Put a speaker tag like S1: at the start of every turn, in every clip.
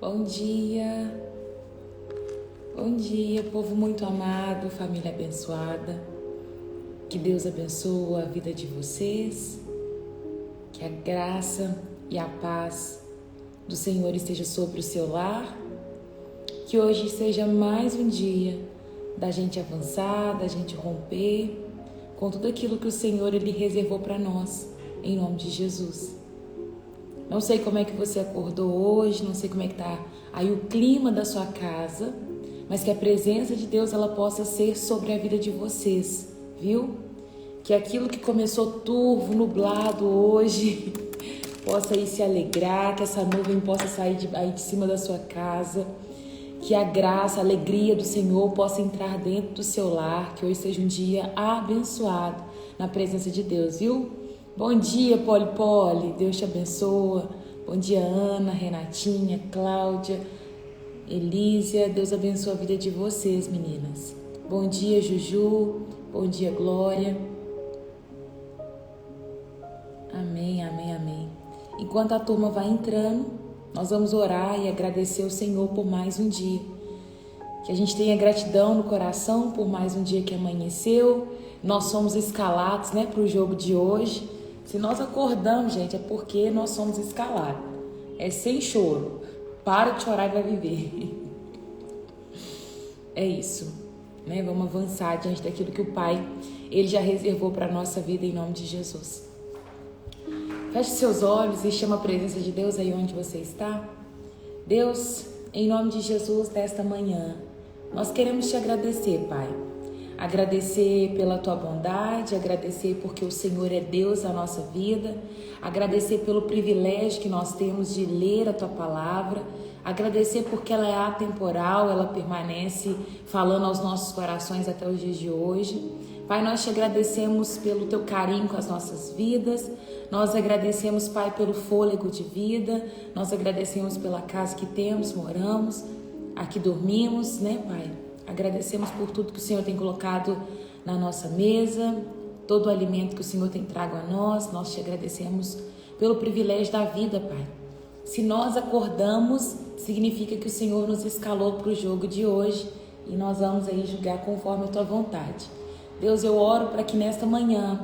S1: Bom dia, povo muito amado, família abençoada. Que Deus abençoe a vida de vocês, que a graça e a paz do Senhor esteja sobre o seu lar, que hoje seja mais um dia da gente avançar, da gente romper com tudo aquilo que o Senhor Ele reservou para nós, em nome de Jesus. Não sei como é que você acordou hoje, não sei como é que tá aí o clima da sua casa, mas que a presença de Deus ela possa ser sobre a vida de vocês, viu? Que aquilo que começou turvo, nublado hoje, possa aí se alegrar, que essa nuvem possa sair aí de cima da sua casa, que a graça, a alegria do Senhor possa entrar dentro do seu lar, que hoje seja um dia abençoado na presença de Deus, viu? Bom dia, Poli, Deus te abençoa. Bom dia, Ana, Renatinha, Cláudia, Elísia, Deus abençoe a vida de vocês, meninas. Bom dia, Juju, bom dia, Glória. Amém. Enquanto a turma vai entrando, nós vamos orar e agradecer ao Senhor por mais um dia. Que a gente tenha gratidão no coração por mais um dia que amanheceu. Nós somos escalados, para o jogo de hoje. Se nós acordamos, gente, é porque nós somos escalados. É sem choro. Para de chorar e vai viver. É isso, Vamos avançar diante daquilo que o Pai, Ele já reservou para a nossa vida em nome de Jesus. Feche seus olhos e chama a presença de Deus aí onde você está. Deus, em nome de Jesus, nesta manhã, nós queremos te agradecer, Pai. Agradecer pela tua bondade, agradecer porque o Senhor é Deus da nossa vida, agradecer pelo privilégio que nós temos de ler a tua palavra, agradecer porque ela é atemporal, ela permanece falando aos nossos corações até os dias de hoje. Pai, nós te agradecemos pelo teu carinho com as nossas vidas, nós agradecemos, Pai, pelo fôlego de vida, nós agradecemos pela casa que temos, moramos, aqui dormimos, Pai? Agradecemos por tudo que o Senhor tem colocado na nossa mesa, todo o alimento que o Senhor tem trago a nós te agradecemos pelo privilégio da vida, Pai. Se nós acordamos, significa que o Senhor nos escalou para o jogo de hoje e nós vamos aí jogar conforme a tua vontade. Deus, eu oro para que nesta manhã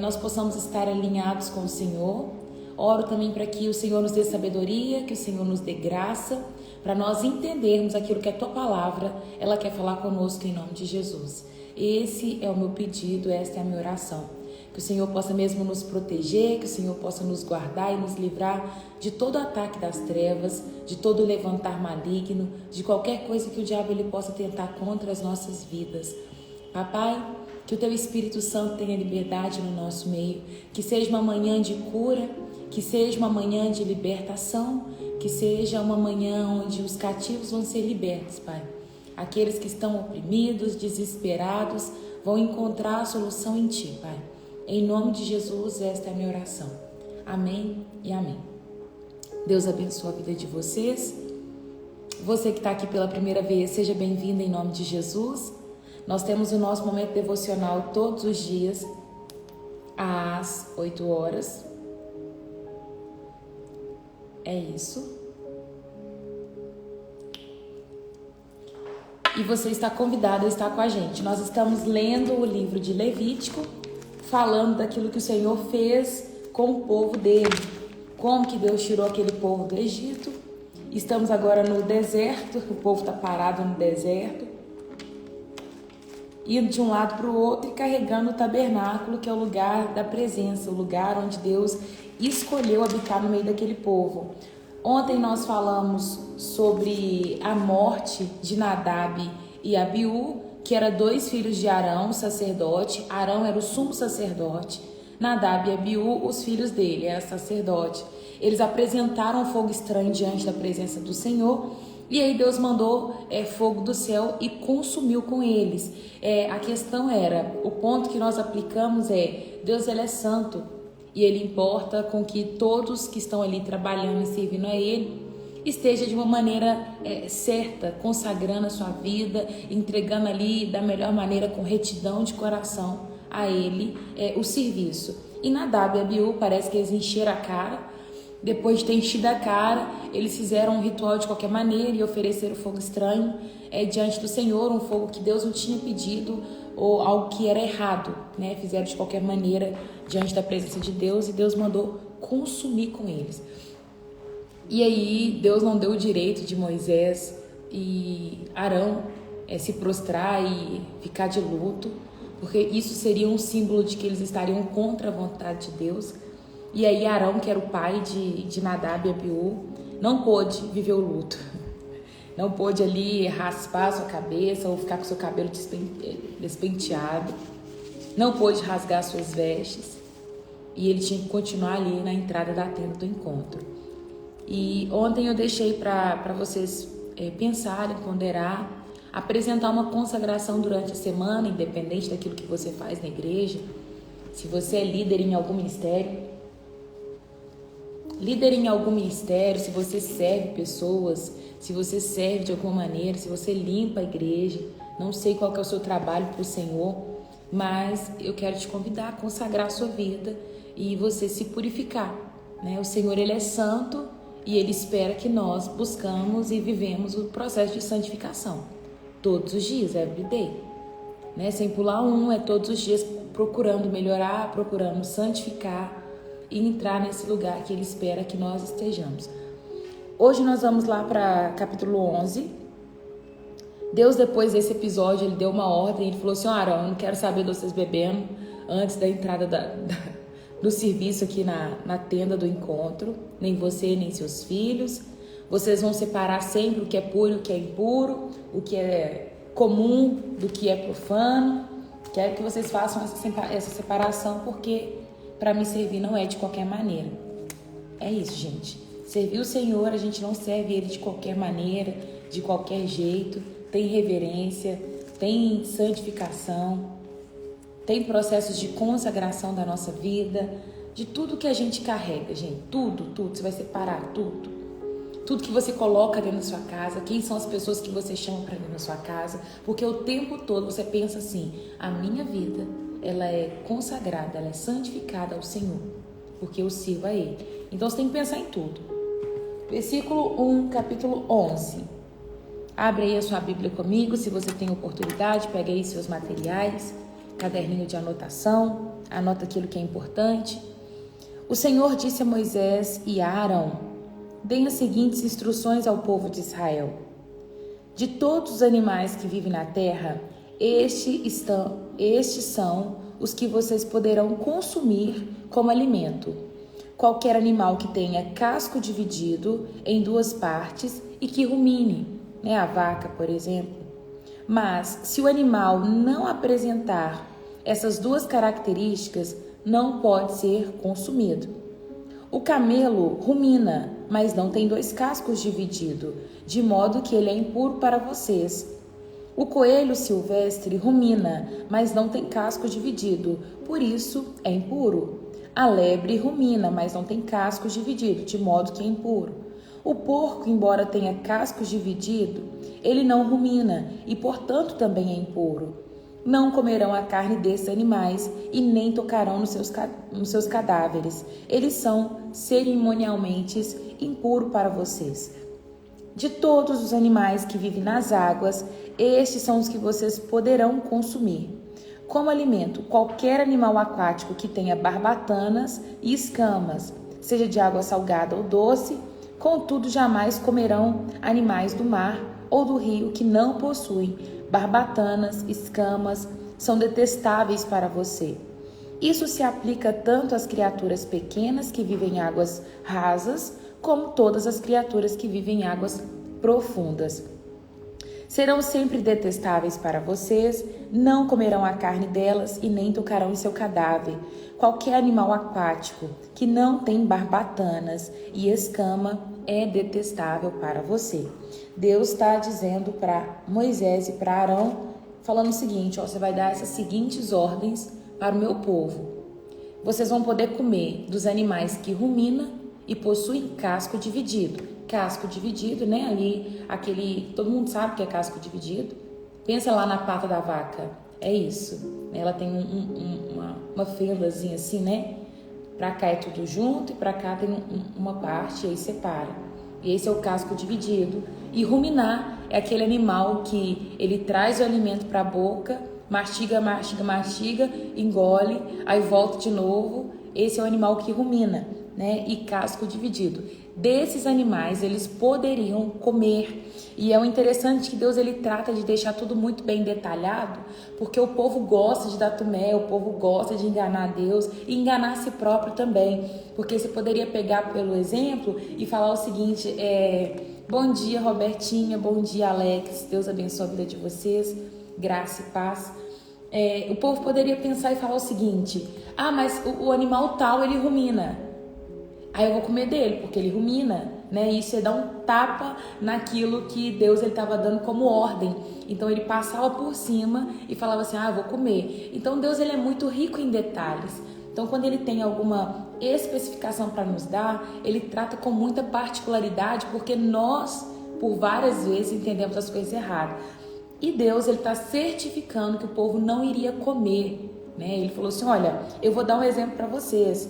S1: nós possamos estar alinhados com o Senhor. Oro também para que o Senhor nos dê sabedoria, que o Senhor nos dê graça, para nós entendermos aquilo que a tua palavra, ela quer falar conosco em nome de Jesus. Esse é o meu pedido, esta é a minha oração. Que o Senhor possa mesmo nos proteger, que o Senhor possa nos guardar e nos livrar de todo ataque das trevas, de todo levantar maligno, de qualquer coisa que o diabo ele possa tentar contra as nossas vidas. Papai, que o teu Espírito Santo tenha liberdade no nosso meio, que seja uma manhã de cura, que seja uma manhã de libertação, que seja uma manhã onde os cativos vão ser libertos, Pai. Aqueles que estão oprimidos, desesperados, vão encontrar a solução em Ti, Pai. Em nome de Jesus, esta é a minha oração. Amém e amém. Deus abençoe a vida de vocês. Você que está aqui pela primeira vez, seja bem-vindo em nome de Jesus. Nós temos o nosso momento devocional todos os dias, às 8 horas. É isso. E você está convidado a estar com a gente. Nós estamos lendo o livro de Levítico, falando daquilo que o Senhor fez com o povo dele. Como que Deus tirou aquele povo do Egito. Estamos agora no deserto, o povo está parado no deserto, indo de um lado para o outro e carregando o tabernáculo, que é o lugar da presença, o lugar onde Deus escolheu habitar no meio daquele povo. Ontem nós falamos sobre a morte de Nadab e Abiú, que eram 2 filhos de Arão, sacerdote. Arão era o sumo sacerdote, Nadab e Abiú, os filhos dele, era sacerdote. Eles apresentaram fogo estranho diante da presença do Senhor, e aí Deus mandou fogo do céu e consumiu com eles. A questão era, o ponto que nós aplicamos Deus ele é santo, e Ele importa com que todos que estão ali trabalhando e servindo a Ele esteja de uma maneira certa, consagrando a sua vida, entregando ali da melhor maneira, com retidão de coração a Ele o serviço. E Nadab e Abiú parece que eles encheram a cara. Depois de ter enchido a cara, eles fizeram um ritual de qualquer maneira e ofereceram fogo estranho diante do Senhor, um fogo que Deus não tinha pedido ou algo que era errado, né? Fizeram de qualquer maneira diante da presença de Deus e Deus mandou consumir com eles. E aí Deus não deu o direito de Moisés e Arão se prostrar e ficar de luto, porque isso seria um símbolo de que eles estariam contra a vontade de Deus. E aí Arão, que era o pai de Nadab e Abiú, não pôde viver o luto. Não pôde ali raspar a sua cabeça ou ficar com seu cabelo despenteado. Não pôde rasgar suas vestes. E ele tinha que continuar ali na entrada da tenda do encontro. E ontem eu deixei para vocês pensarem, ponderar, apresentar uma consagração durante a semana, independente daquilo que você faz na igreja. Se você é líder em algum ministério, se você serve pessoas, se você serve de alguma maneira, se você limpa a igreja, não sei qual que é o seu trabalho para o Senhor, mas eu quero te convidar a consagrar a sua vida e você se purificar, né? O Senhor, Ele é santo e Ele espera que nós buscamos e vivemos o processo de santificação todos os dias, every day, né? Sem pular um, todos os dias procurando melhorar, procurando santificar e entrar nesse lugar que Ele espera que nós estejamos. Hoje nós vamos lá para capítulo 11. Deus, depois desse episódio, Ele deu uma ordem, Ele falou assim: Arão, eu não quero saber de vocês bebendo antes da entrada do serviço aqui na tenda do encontro, nem você, nem seus filhos. Vocês vão separar sempre o que é puro e o que é impuro, o que é comum do que é profano. Quero que vocês façam essa separação, porque para me servir não é de qualquer maneira. É isso, gente. Servir o Senhor, a gente não serve Ele de qualquer maneira, de qualquer jeito. Tem reverência, tem santificação, tem processos de consagração da nossa vida, de tudo que a gente carrega, gente. Tudo. Você vai separar tudo. Tudo que você coloca dentro da sua casa, quem são as pessoas que você chama para dentro da sua casa, porque o tempo todo você pensa assim: a minha vida, ela é consagrada, ela é santificada ao Senhor, porque eu sirvo a Ele. Então você tem que pensar em tudo. Versículo 1, capítulo 11. Abre aí a sua Bíblia comigo, se você tem oportunidade, pega aí seus materiais, caderninho de anotação, anota aquilo que é importante. O Senhor disse a Moisés e a Arão: deem as seguintes instruções ao povo de Israel. De todos os animais que vivem na terra, estes são os que vocês poderão consumir como alimento. Qualquer animal que tenha casco dividido em duas partes e que rumine, né? A vaca, por exemplo. Mas, se o animal não apresentar essas duas características, não pode ser consumido. O camelo rumina, mas não tem dois cascos divididos, de modo que ele é impuro para vocês. O coelho silvestre rumina, mas não tem casco dividido, por isso é impuro. A lebre rumina, mas não tem casco dividido, de modo que é impuro. O porco, embora tenha cascos divididos, ele não rumina e, portanto, também é impuro. Não comerão a carne desses animais e nem tocarão nos seus cadáveres. Eles são cerimonialmente impuros para vocês. De todos os animais que vivem nas águas, estes são os que vocês poderão consumir. Como alimento, qualquer animal aquático que tenha barbatanas e escamas, seja de água salgada ou doce, contudo jamais comerão animais do mar ou do rio que não possuem barbatanas, escamas, são detestáveis para você. Isso se aplica tanto às criaturas pequenas que vivem em águas rasas, como todas as criaturas que vivem em águas profundas. Serão sempre detestáveis para vocês, não comerão a carne delas e nem tocarão em seu cadáver. Qualquer animal aquático que não tem barbatanas e escama é detestável para você. Deus está dizendo para Moisés e para Arão, falando o seguinte: você vai dar essas seguintes ordens para o meu povo. Vocês vão poder comer dos animais que ruminam e possuem casco dividido. Casco dividido, né? Ali, todo mundo sabe o que é casco dividido. Pensa lá na pata da vaca. É isso. Ela tem uma fendazinha assim, né? Pra cá é tudo junto e pra cá tem uma parte e aí separa. E esse é o casco dividido. E ruminar é aquele animal que ele traz o alimento para a boca, mastiga, mastiga, mastiga, engole, aí volta de novo. Esse é o animal que rumina, né? E casco dividido. Desses animais, eles poderiam comer. E é o interessante que Deus ele trata de deixar tudo muito bem detalhado, porque o povo gosta de dar tomé, o povo gosta de enganar Deus e enganar a si próprio também. Porque você poderia pegar pelo exemplo e falar o seguinte, bom dia Robertinha, bom dia Alex, Deus abençoe a vida de vocês, graça e paz. O povo poderia pensar e falar o seguinte, mas o animal tal ele rumina. Aí eu vou comer dele, porque ele rumina, né? Isso é dar um tapa naquilo que Deus estava dando como ordem. Então ele passava por cima e falava assim, eu vou comer. Então Deus ele é muito rico em detalhes. Então quando ele tem alguma especificação para nos dar, ele trata com muita particularidade, porque nós, por várias vezes, entendemos as coisas erradas. E Deus ele está certificando que o povo não iria comer, né? Ele falou assim, olha, eu vou dar um exemplo para vocês.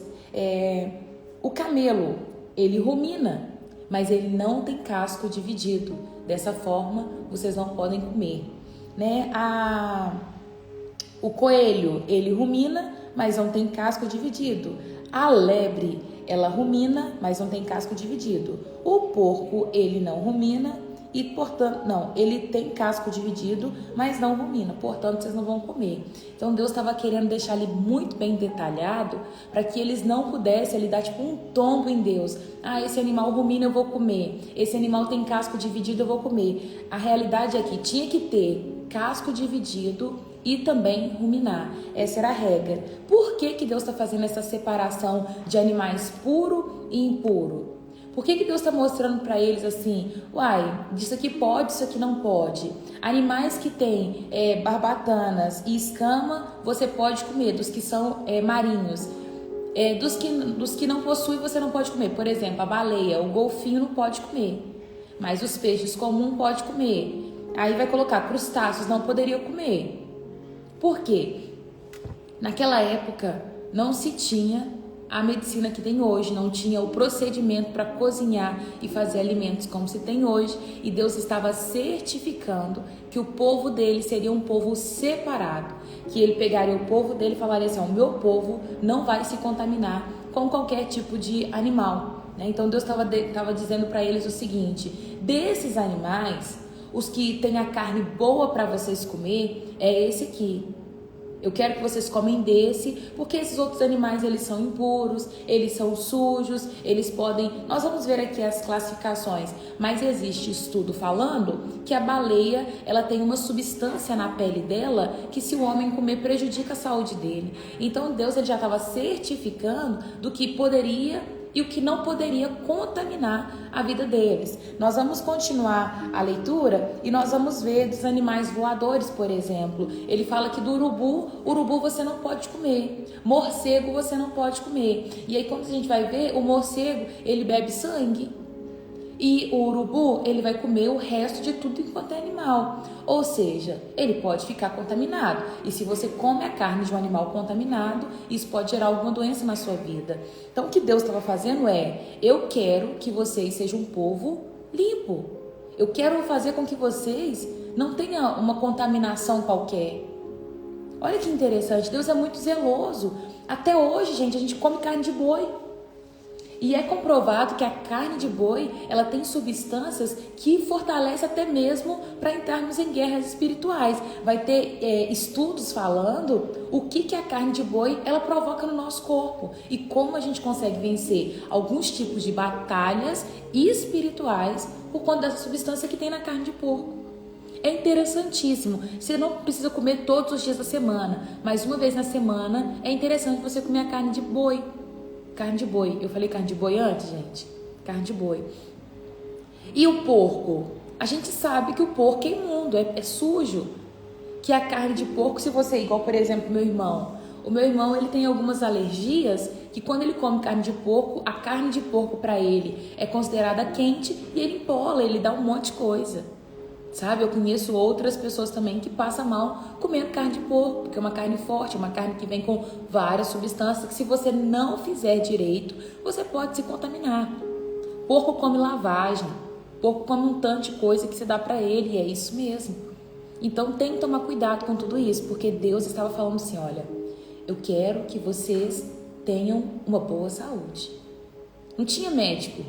S1: O camelo, ele rumina, mas ele não tem casco dividido. Dessa forma, vocês não podem comer, né? O coelho, ele rumina, mas não tem casco dividido. A lebre, ela rumina, mas não tem casco dividido. O porco, ele não rumina e, portanto, ele tem casco dividido, mas não rumina, portanto, vocês não vão comer. Então, Deus estava querendo deixar ali muito bem detalhado para que eles não pudessem ali dar tipo um tombo em Deus. Esse animal rumina, eu vou comer. Esse animal tem casco dividido, eu vou comer. A realidade é que tinha que ter casco dividido e também ruminar. Essa era a regra. Por que Deus está fazendo essa separação de animais puro e impuro? Por que Deus está mostrando para eles assim, isso aqui pode, isso aqui não pode? Animais que têm barbatanas e escama, você pode comer, dos que são marinhos. Dos que não possuem, você não pode comer. Por exemplo, a baleia, o golfinho não pode comer, mas os peixes comuns pode comer. Aí vai colocar crustáceos, não poderia comer. Por quê? Naquela época não se tinha a medicina que tem hoje, não tinha o procedimento para cozinhar e fazer alimentos como se tem hoje, e Deus estava certificando que o povo dele seria um povo separado, que ele pegaria o povo dele e falaria assim, o meu povo não vai se contaminar com qualquer tipo de animal, né? Então Deus estava dizendo para eles o seguinte, desses animais, os que têm a carne boa para vocês comer, é esse aqui. Eu quero que vocês comem desse, porque esses outros animais, eles são impuros, eles são sujos, eles podem... Nós vamos ver aqui as classificações, mas existe estudo falando que a baleia, ela tem uma substância na pele dela que se o homem comer prejudica a saúde dele. Então Deus ele já estava certificando do que poderia e o que não poderia contaminar a vida deles. Nós vamos continuar a leitura e nós vamos ver dos animais voadores, por exemplo. Ele fala que do urubu você não pode comer, morcego você não pode comer. E aí quando a gente vai ver, o morcego, ele bebe sangue. E o urubu, ele vai comer o resto de tudo enquanto é animal. Ou seja, ele pode ficar contaminado. E se você come a carne de um animal contaminado, isso pode gerar alguma doença na sua vida. Então, o que Deus estava fazendo eu quero que vocês sejam um povo limpo. Eu quero fazer com que vocês não tenham uma contaminação qualquer. Olha que interessante, Deus é muito zeloso. Até hoje, gente, a gente come carne de boi. E é comprovado que a carne de boi, ela tem substâncias que fortalecem até mesmo para entrarmos em guerras espirituais. Vai ter estudos falando o que a carne de boi ela provoca no nosso corpo e como a gente consegue vencer alguns tipos de batalhas espirituais por conta dessa substância que tem na carne de porco. É interessantíssimo. Você não precisa comer todos os dias da semana, mas uma vez na semana é interessante você comer a carne de boi. Carne de boi. Eu falei carne de boi antes, gente? Carne de boi. E o porco? A gente sabe que o porco é imundo, é sujo. Que a carne de porco, se você é igual, por exemplo, meu irmão. O meu irmão, ele tem algumas alergias que quando ele come carne de porco, a carne de porco para ele é considerada quente e ele empola, ele dá um monte de coisa. Sabe, eu conheço outras pessoas também que passam mal comendo carne de porco, porque é uma carne forte, é uma carne que vem com várias substâncias que se você não fizer direito, você pode se contaminar. porco come lavagem, porco come um tanto de coisa que você dá para ele, e é isso mesmo. Então tem que tomar cuidado com tudo isso, porque Deus estava falando assim, olha, eu quero que vocês tenham uma boa saúde. Não tinha médico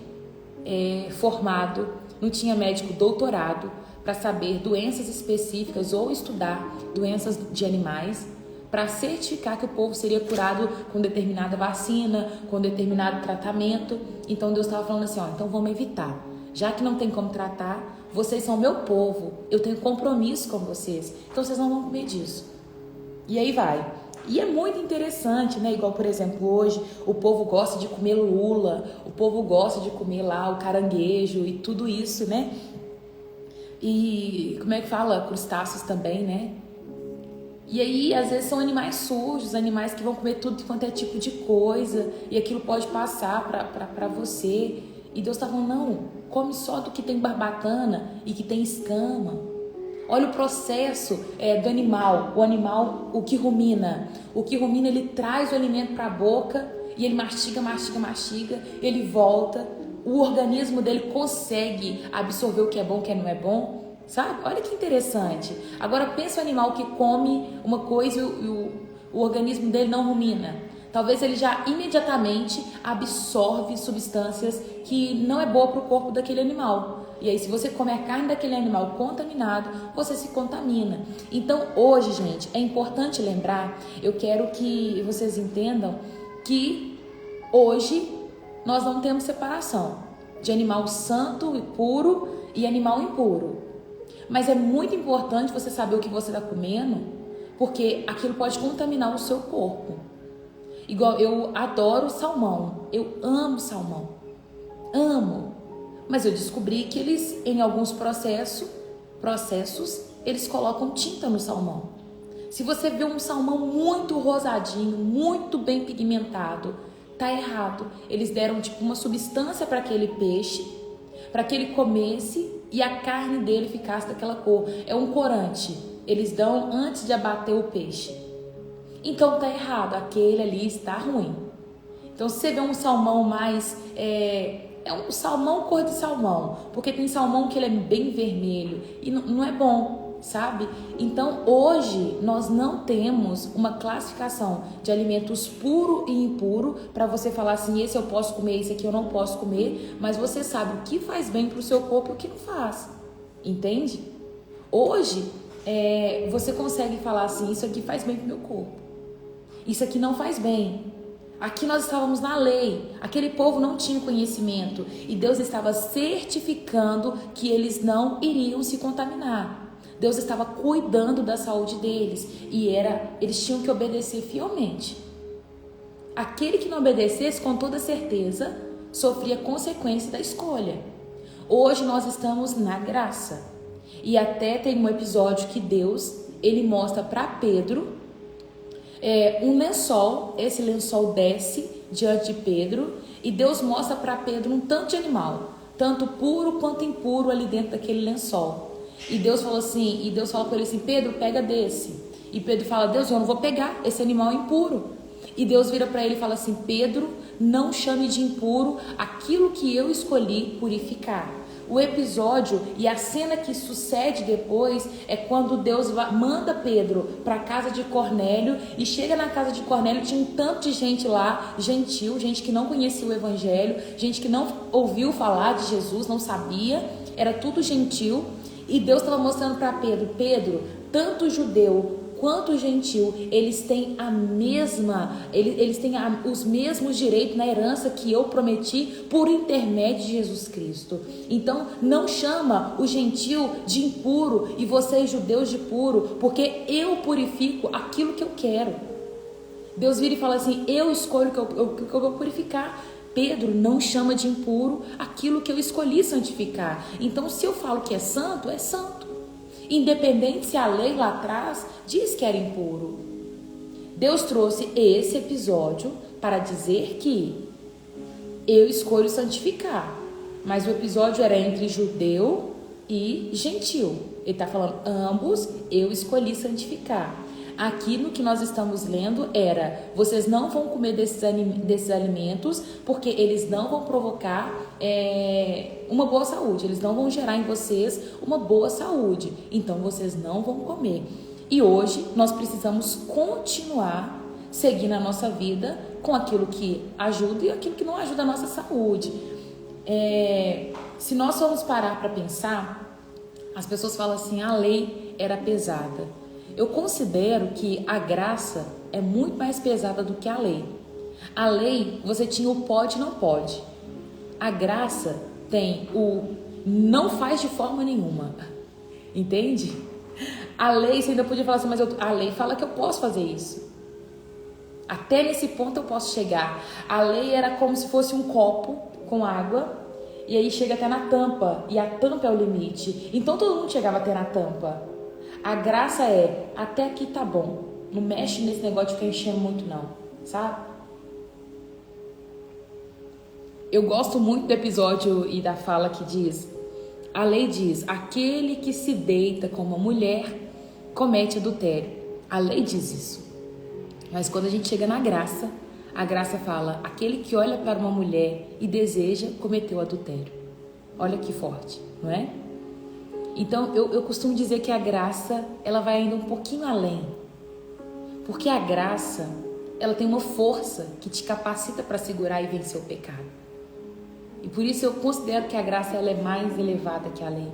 S1: formado, não tinha médico doutorado para saber doenças específicas ou estudar doenças de animais para certificar que o povo seria curado com determinada vacina, com determinado tratamento. Então Deus estava falando assim, ó, então vamos evitar. Já que não tem como tratar, vocês são meu povo, eu tenho compromisso com vocês, então vocês não vão comer disso. E aí vai. E é muito interessante, né? Igual, por exemplo, hoje o povo gosta de comer lula, o povo gosta de comer lá o caranguejo e tudo isso, né? E como é que fala? Crustáceos também, né? E aí, às vezes, são animais sujos, animais que vão comer tudo quanto é tipo de coisa, e aquilo pode passar para você. E Deus está falando, não, come só do que tem barbacana e que tem escama. Olha o processo do animal, o que rumina. O que rumina, ele traz o alimento para a boca e ele mastiga, ele volta. O organismo dele consegue absorver o que é bom, o que não é bom. Sabe? Olha que interessante. Agora pensa o animal que come uma coisa e o organismo dele não rumina. Talvez ele já imediatamente absorve substâncias que não é boa para o corpo daquele animal. E aí se você come a carne daquele animal contaminado, você se contamina. Então hoje, gente, é importante lembrar, eu quero que vocês entendam que hoje nós não temos separação de animal santo e puro e animal impuro. Mas é muito importante você saber o que você está comendo, porque aquilo pode contaminar o seu corpo. Igual eu adoro salmão, eu amo salmão, amo. Mas eu descobri que eles, em alguns processos, eles colocam tinta no salmão. Se você vê um salmão muito rosadinho, muito bem pigmentado, tá errado. Eles deram tipo uma substância para aquele peixe, para que ele comesse e a carne dele ficasse daquela cor. É um corante. Eles dão antes de abater o peixe. Então tá errado. Aquele ali está ruim. Então se você vê um salmão mais... É um salmão cor de salmão. Porque tem salmão que ele é bem vermelho. E não é bom, sabe? Então hoje nós não temos uma classificação de alimentos puro e impuro para você falar assim, esse eu posso comer, esse aqui eu não posso comer, mas você sabe o que faz bem para o seu corpo e o que não faz, entende? Hoje você consegue falar assim, isso aqui faz bem para o meu corpo, isso aqui não faz bem. Aqui nós estávamos na lei, aquele povo não tinha conhecimento e Deus estava certificando que eles não iriam se contaminar. Deus estava cuidando da saúde deles e eles tinham que obedecer fielmente. Aquele que não obedecesse, com toda certeza, sofria consequência da escolha. Hoje nós estamos na graça. E até tem um episódio que Deus, ele mostra para Pedro um lençol. Esse lençol desce diante de Pedro e Deus mostra para Pedro um tanto de animal, tanto puro quanto impuro ali dentro daquele lençol. E Deus falou assim, e Deus fala com ele assim, Pedro, pega desse. E Pedro fala, Deus, eu não vou pegar, esse animal é impuro. E Deus vira para ele e fala assim, Pedro, não chame de impuro aquilo que eu escolhi purificar. O episódio e a cena que sucede depois é quando Deus manda Pedro para a casa de Cornélio e chega na casa de Cornélio, tinha um tanto de gente lá, gentil, gente que não conhecia o evangelho, gente que não ouviu falar de Jesus, não sabia, era tudo gentil. E Deus estava mostrando para Pedro, tanto judeu quanto gentil, eles têm eles têm os mesmos direitos na herança que eu prometi por intermédio de Jesus Cristo. Então não chama o gentil de impuro e vocês judeus de puro, porque eu purifico aquilo que eu quero. Deus vira e fala assim, eu escolho o que eu vou purificar. Pedro não chama de impuro aquilo que eu escolhi santificar. Então se eu falo que é santo, é santo. Independente se a lei lá atrás diz que era impuro. Deus trouxe esse episódio para dizer que eu escolho santificar. Mas o episódio era entre judeu e gentil. Ele está falando, ambos eu escolhi santificar. Aqui no que nós estamos lendo era: vocês não vão comer desses alimentos porque eles não vão provocar uma boa saúde, eles não vão gerar em vocês uma boa saúde, então vocês não vão comer. E hoje nós precisamos continuar seguindo a nossa vida com aquilo que ajuda e aquilo que não ajuda a nossa saúde. Se nós formos parar para pensar, as pessoas falam assim: a lei era pesada. Eu considero que a graça é muito mais pesada do que a lei. A lei, você tinha o pode e não pode. A graça tem o não faz de forma nenhuma. Entende? A lei, você ainda podia falar assim: mas a lei fala que eu posso fazer isso. Até nesse ponto eu posso chegar. A lei era como se fosse um copo com água, e aí chega até na tampa, e a tampa é o limite. Então todo mundo chegava até na tampa. A graça é: até aqui tá bom. Não mexe nesse negócio de ficar enchendo muito não, sabe? Eu gosto muito do episódio e da fala que diz: a lei diz, aquele que se deita com uma mulher comete adultério. A lei diz isso. Mas quando a gente chega na graça, a graça fala: aquele que olha para uma mulher e deseja, cometeu adultério. Olha que forte, não é? Então, eu costumo dizer que a graça, ela vai ainda um pouquinho além. Porque a graça, ela tem uma força que te capacita para segurar e vencer o pecado. E por isso eu considero que a graça, ela é mais elevada que a lei.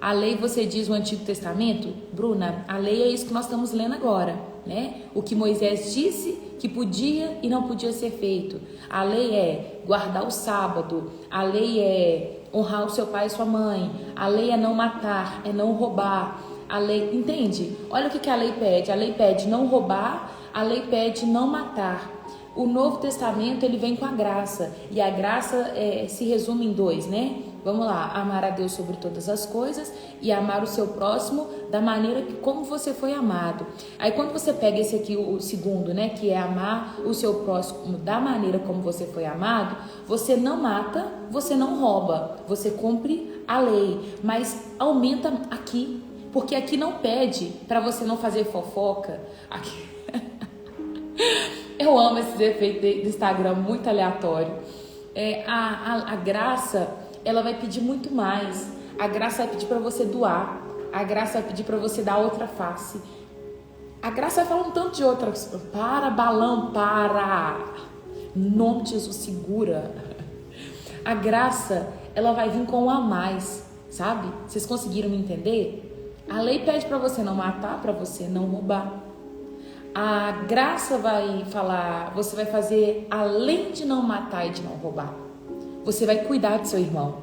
S1: A lei, você diz, o Antigo Testamento, Bruna, a lei é isso que nós estamos lendo agora, né? O que Moisés disse que podia e não podia ser feito. A lei é guardar o sábado, a lei é honrar o seu pai e sua mãe, a lei é não matar, é não roubar. A lei, entende? Olha o que a lei pede. A lei pede não roubar, a lei pede não matar. O Novo Testamento, ele vem com a graça, e a graça se resume em dois, né? Vamos lá: amar a Deus sobre todas as coisas e amar o seu próximo da maneira que como você foi amado. Aí quando você pega esse aqui, o segundo, né, que é amar o seu próximo da maneira como você foi amado, você não mata, você não rouba, você cumpre a lei, mas aumenta aqui, porque aqui não pede para você não fazer fofoca. Aqui. Eu amo esses efeitos do Instagram, muito aleatório. A graça, ela vai pedir muito mais. A graça vai pedir para você doar. A graça vai pedir para você dar outra face. A graça vai falar um tanto de outras. Para, balão, para. Em nome de Jesus, segura. A graça, ela vai vir com um a mais, sabe? Vocês conseguiram me entender? A lei pede para você não matar, para você não roubar. A graça vai falar: você vai fazer além de não matar e de não roubar. Você vai cuidar do seu irmão.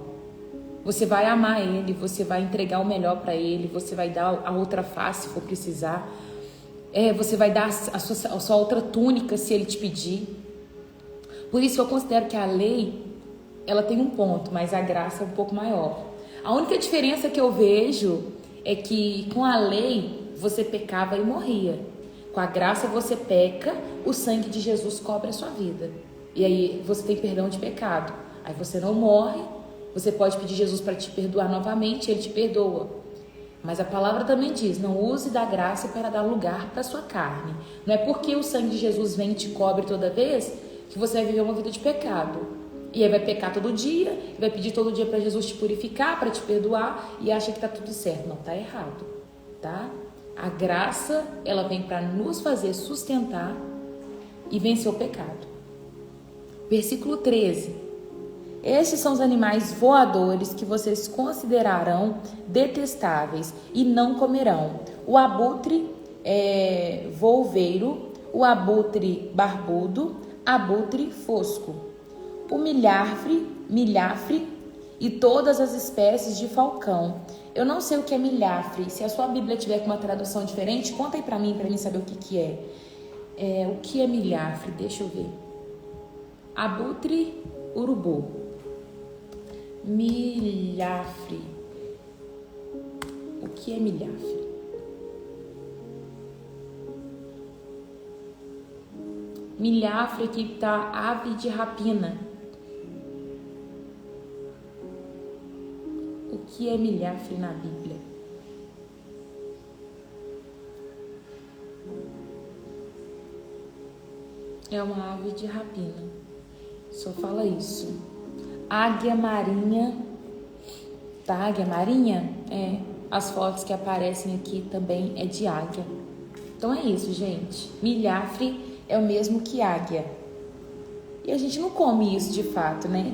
S1: Você vai amar ele, você vai entregar o melhor para ele, você vai dar a outra face se for precisar. Você vai dar a sua outra túnica se ele te pedir. Por isso eu considero que a lei, ela tem um ponto, mas a graça é um pouco maior. A única diferença que eu vejo é que com a lei você pecava e morria. Com a graça você peca, o sangue de Jesus cobre a sua vida. E aí você tem perdão de pecado. Aí você não morre, você pode pedir Jesus para te perdoar novamente, ele te perdoa. Mas a palavra também diz: não use da graça para dar lugar para a sua carne. Não é porque o sangue de Jesus vem e te cobre toda vez que você vai viver uma vida de pecado. E aí vai pecar todo dia, e vai pedir todo dia para Jesus te purificar, para te perdoar, e acha que está tudo certo. Não, está errado, tá? A graça, ela vem para nos fazer sustentar e vencer o pecado. Versículo 13. Estes são os animais voadores que vocês considerarão detestáveis e não comerão: o abutre volveiro, o abutre barbudo, abutre fosco, o milhafre e todas as espécies de falcão. Eu não sei o que é milhafre. Se a sua Bíblia tiver com uma tradução diferente, conta aí para mim saber o que é. O que é milhafre? Deixa eu ver. Abutre, urubu. Milhafre. O que é milhafre? Milhafre aqui tá ave de rapina. O que é milhafre na Bíblia? É uma ave de rapina. Só fala isso. Águia marinha. Tá, águia marinha? É. As fotos que aparecem aqui também é de águia. Então é isso, gente. Milhafre é o mesmo que águia. E a gente não come isso de fato, né?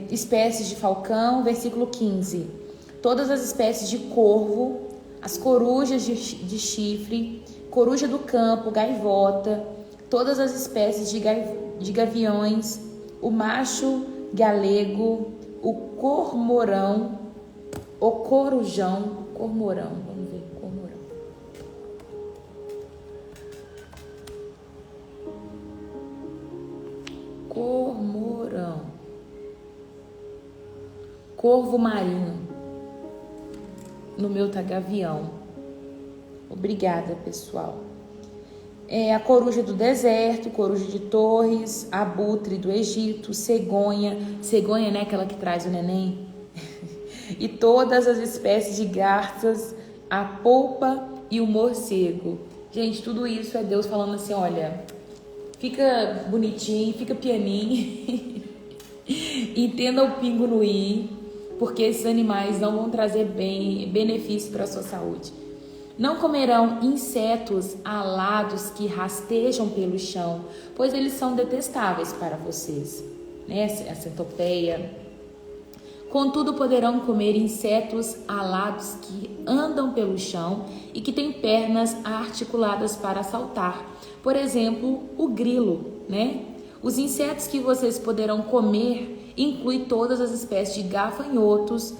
S1: Espécies de falcão, versículo 15. Todas as espécies de corvo, as corujas de chifre, coruja do campo, gaivota, todas as espécies de gaviões, o macho galego, o cormorão, o corujão, cormorão, vamos ver, cormorão. Cormorão. Corvo marinho. No meu tá gavião. Obrigada, pessoal. A coruja do deserto, coruja de Torres, abutre do Egito, cegonha, né, aquela que traz o neném, e todas as espécies de garças, a polpa e o morcego. Gente, tudo isso é Deus falando assim, olha, fica bonitinho, fica pianinho, entenda o pingo no i, porque esses animais não vão trazer benefício para a sua saúde. Não comerão insetos alados que rastejam pelo chão, pois eles são detestáveis para vocês, né? A centopeia. Contudo, poderão comer insetos alados que andam pelo chão e que têm pernas articuladas para saltar. Por exemplo, o grilo, né? Os insetos que vocês poderão comer incluem todas as espécies de gafanhotos,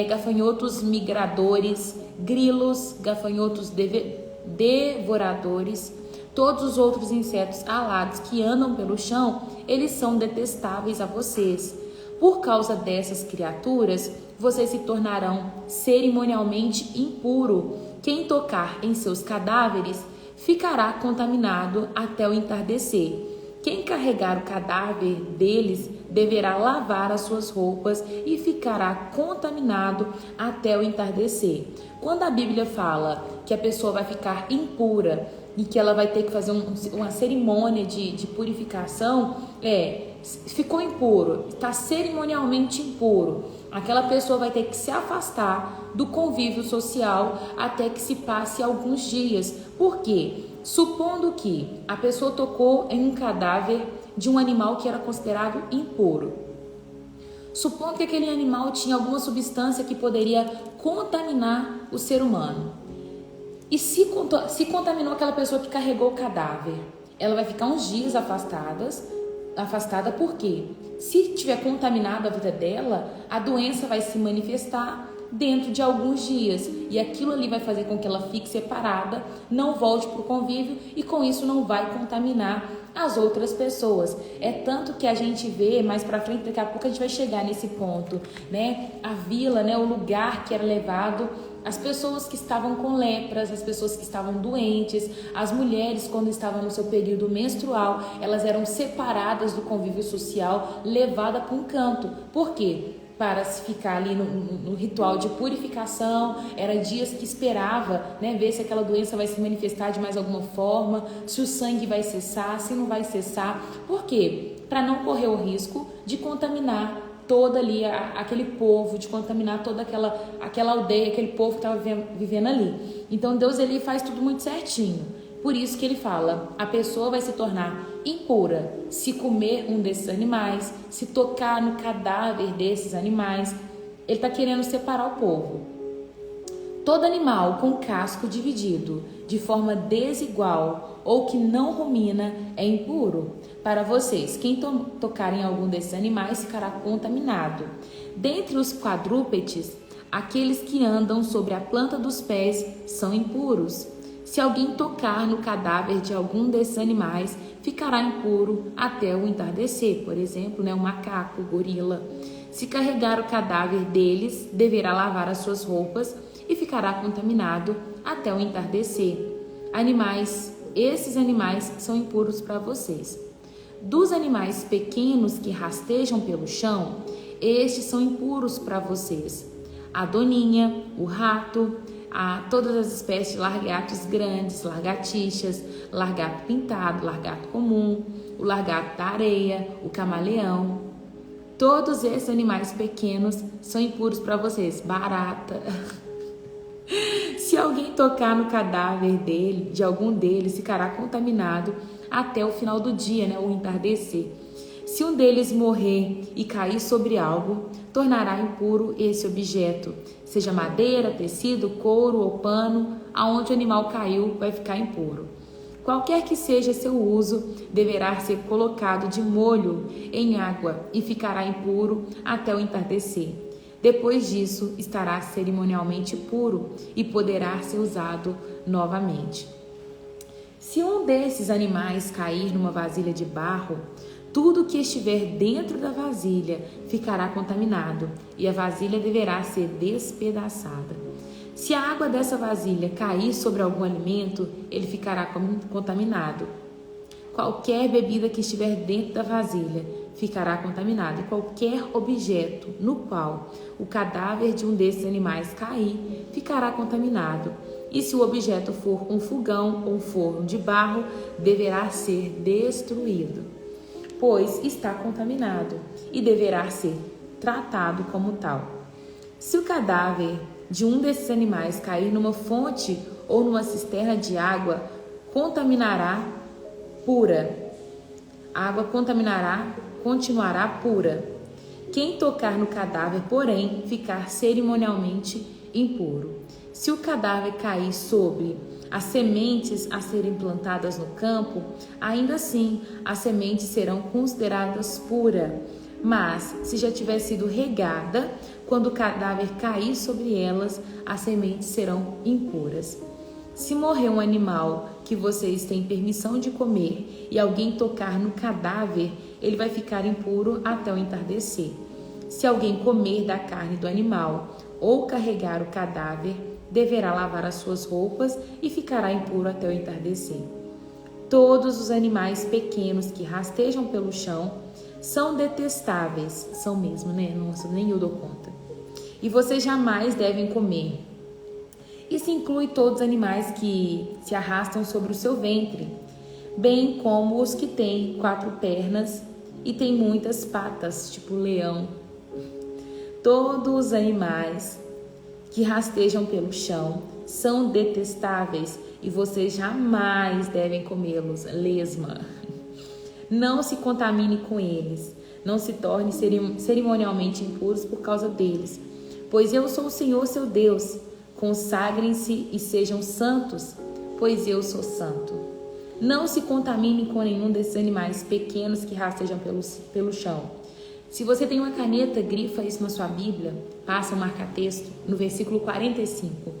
S1: gafanhotos migradores, grilos, gafanhotos devoradores, todos os outros insetos alados que andam pelo chão, eles são detestáveis a vocês. Por causa dessas criaturas, vocês se tornarão cerimonialmente impuro. Quem tocar em seus cadáveres ficará contaminado até o entardecer. Quem carregar o cadáver deles deverá lavar as suas roupas e ficará contaminado até o entardecer. Quando a Bíblia fala que a pessoa vai ficar impura e que ela vai ter que fazer uma cerimônia de purificação, ficou impuro, está cerimonialmente impuro. Aquela pessoa vai ter que se afastar do convívio social até que se passe alguns dias. Por quê? Supondo que a pessoa tocou em um cadáver de um animal que era considerado impuro. Supondo que aquele animal tinha alguma substância que poderia contaminar o ser humano. E se contaminou aquela pessoa que carregou o cadáver, ela vai ficar uns dias afastada porque se tiver contaminado a vida dela, a doença vai se manifestar dentro de alguns dias e aquilo ali vai fazer com que ela fique separada, não volte para o convívio e com isso não vai contaminar as outras pessoas. É tanto que a gente vê mais para frente, daqui a pouco a gente vai chegar nesse ponto, né? A vila, né? O lugar que era levado as pessoas que estavam com lepras, as pessoas que estavam doentes, as mulheres quando estavam no seu período menstrual, elas eram separadas do convívio social, levadas para um canto. Por quê? Para se ficar ali no ritual de purificação, era dias que esperava, né, ver se aquela doença vai se manifestar de mais alguma forma, se o sangue vai cessar, se não vai cessar. Por quê? Para não correr o risco de contaminar toda ali aquele povo, de contaminar toda aquela aldeia, aquele povo que estava vivendo ali. Então Deus ele faz tudo muito certinho. Por isso que ele fala, a pessoa vai se tornar impura se comer um desses animais, se tocar no cadáver desses animais. Ele está querendo separar o povo. Todo animal com casco dividido de forma desigual ou que não rumina é impuro para vocês. Quem tocar em algum desses animais ficará contaminado. Dentre os quadrúpedes, aqueles que andam sobre a planta dos pés são impuros. Se alguém tocar no cadáver de algum desses animais, ficará impuro até o entardecer. Por exemplo, né, o macaco, o gorila. Se carregar o cadáver deles, deverá lavar as suas roupas e ficará contaminado até o entardecer. Esses animais são impuros para vocês. Dos animais pequenos que rastejam pelo chão, estes são impuros para vocês. A doninha, o rato, a todas as espécies de largatos grandes, lagartixas, largato pintado, largato comum, o largato da areia, o camaleão. Todos esses animais pequenos são impuros para vocês. Barata. Se alguém tocar no cadáver de algum deles, ficará contaminado até o final do dia, o entardecer. Se um deles morrer e cair sobre algo, tornará impuro esse objeto, seja madeira, tecido, couro ou pano, aonde o animal caiu vai ficar impuro. Qualquer que seja seu uso, deverá ser colocado de molho em água e ficará impuro até o entardecer. Depois disso, estará cerimonialmente puro e poderá ser usado novamente. Se um desses animais cair numa vasilha de barro, tudo que estiver dentro da vasilha ficará contaminado e a vasilha deverá ser despedaçada. Se a água dessa vasilha cair sobre algum alimento, ele ficará contaminado. Qualquer bebida que estiver dentro da vasilha ficará contaminada, e qualquer objeto no qual o cadáver de um desses animais cair ficará contaminado. E se o objeto for um fogão ou um forno de barro, deverá ser destruído, pois está contaminado e deverá ser tratado como tal. Se o cadáver de um desses animais cair numa fonte ou numa cisterna de água, contaminará pura. A água continuará pura. Quem tocar no cadáver, porém, ficar cerimonialmente impuro. Se o cadáver cair sobre as sementes a serem plantadas no campo, ainda assim as sementes serão consideradas puras. Mas, se já tiver sido regada, quando o cadáver cair sobre elas, as sementes serão impuras. Se morrer um animal que vocês têm permissão de comer e alguém tocar no cadáver, ele vai ficar impuro até o entardecer. Se alguém comer da carne do animal ou carregar o cadáver, deverá lavar as suas roupas e ficará impuro até o entardecer. Todos os animais pequenos que rastejam pelo chão são detestáveis. São mesmo, Nossa, nem eu dou conta. E vocês jamais devem comer. Isso inclui todos os animais que se arrastam sobre o seu ventre, bem como os que têm 4 pernas e têm muitas patas, tipo leão. Todos os animais que rastejam pelo chão são detestáveis e vocês jamais devem comê-los. Lesma. Não se contamine com eles, não se torne cerimonialmente impuros por causa deles, pois eu sou o Senhor seu Deus. Consagrem-se e sejam santos, pois eu sou santo. Não se contamine com nenhum desses animais pequenos que rastejam pelo chão. Se você tem uma caneta, grifa isso na sua Bíblia, passa o marca-texto no versículo 45.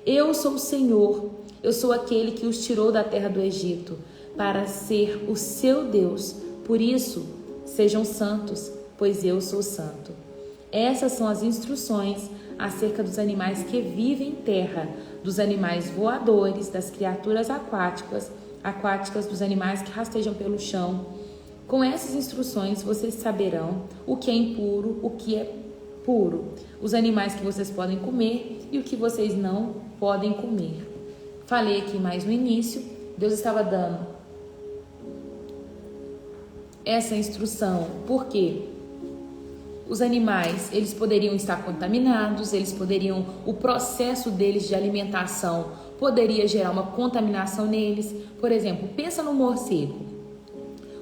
S1: Eu sou o Senhor, eu sou aquele que os tirou da terra do Egito, para ser o seu Deus. Por isso, sejam santos, pois eu sou santo. Essas são as instruções acerca dos animais que vivem em terra, dos animais voadores, das criaturas aquáticas, dos animais que rastejam pelo chão. Com essas instruções, vocês saberão o que é impuro, o que é puro, os animais que vocês podem comer e o que vocês não podem comer. Falei aqui mais no início, Deus estava dando essa instrução, porque os animais, eles poderiam estar contaminados, o processo deles de alimentação poderia gerar uma contaminação neles. Por exemplo, pensa no morcego.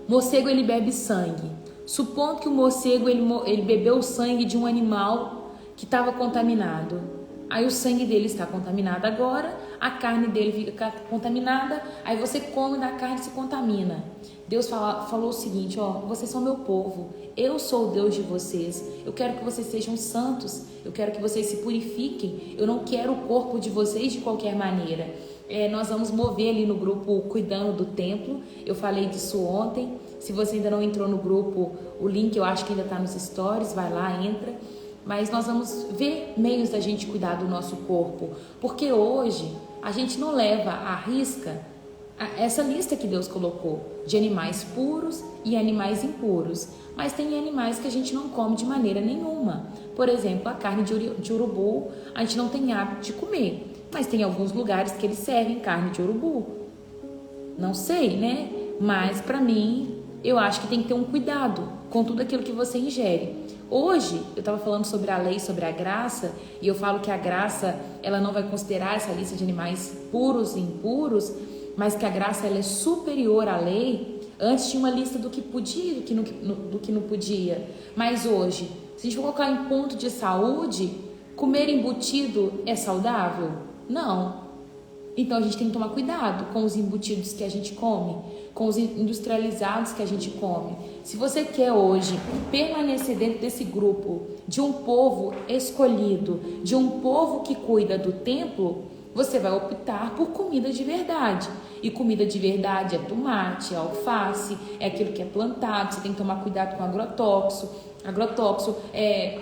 S1: O morcego, ele bebe sangue. Supondo que o morcego, ele bebeu o sangue de um animal que estava contaminado. Aí o sangue dele está contaminado agora, a carne dele fica contaminada, aí você come da carne e se contamina. Deus falou o seguinte, vocês são meu povo, eu sou o Deus de vocês, eu quero que vocês sejam santos, eu quero que vocês se purifiquem, eu não quero o corpo de vocês de qualquer maneira. Nós vamos mover ali no grupo Cuidando do Templo, eu falei disso ontem. Se você ainda não entrou no grupo, o link eu acho que ainda está nos stories, vai lá, entra. Mas nós vamos ver meios da gente cuidar do nosso corpo, porque hoje a gente não leva à risca essa lista que Deus colocou de animais puros e animais impuros, mas tem animais que a gente não come de maneira nenhuma. Por exemplo, a carne de urubu a gente não tem hábito de comer, Mas tem alguns lugares que eles servem carne de urubu. Não sei, né? Mas para mim, eu acho que tem que ter um cuidado com tudo aquilo que você ingere. Hoje, eu estava falando sobre a lei, sobre a graça, e eu falo que a graça, ela não vai considerar essa lista de animais puros e impuros, mas que a graça ela é superior à lei. Antes tinha uma lista do que podia e do que não podia. Mas hoje, se a gente for colocar em ponto de saúde, comer embutido é saudável? Não. Então a gente tem que tomar cuidado com os embutidos que a gente come, com os industrializados que a gente come. Se você quer hoje permanecer dentro desse grupo de um povo escolhido, de um povo que cuida do templo, você vai optar por comida de verdade. E comida de verdade é tomate, é alface, é aquilo que é plantado. Você tem que tomar cuidado com agrotóxico. Agrotóxico é...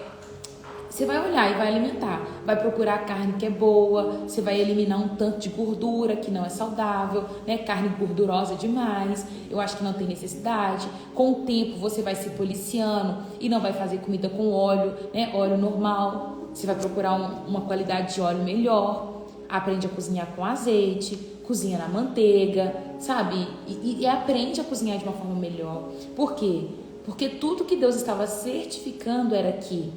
S1: Você vai olhar e vai alimentar, vai procurar a carne que é boa, você vai eliminar um tanto de gordura que não é saudável, né? Carne gordurosa demais, eu acho que não tem necessidade. Com o tempo você vai se policiando e não vai fazer comida com óleo, né? Óleo normal, você vai procurar uma qualidade de óleo melhor, aprende a cozinhar com azeite, cozinha na manteiga, sabe? E aprende a cozinhar de uma forma melhor. Por quê? Porque tudo que Deus estava certificando era que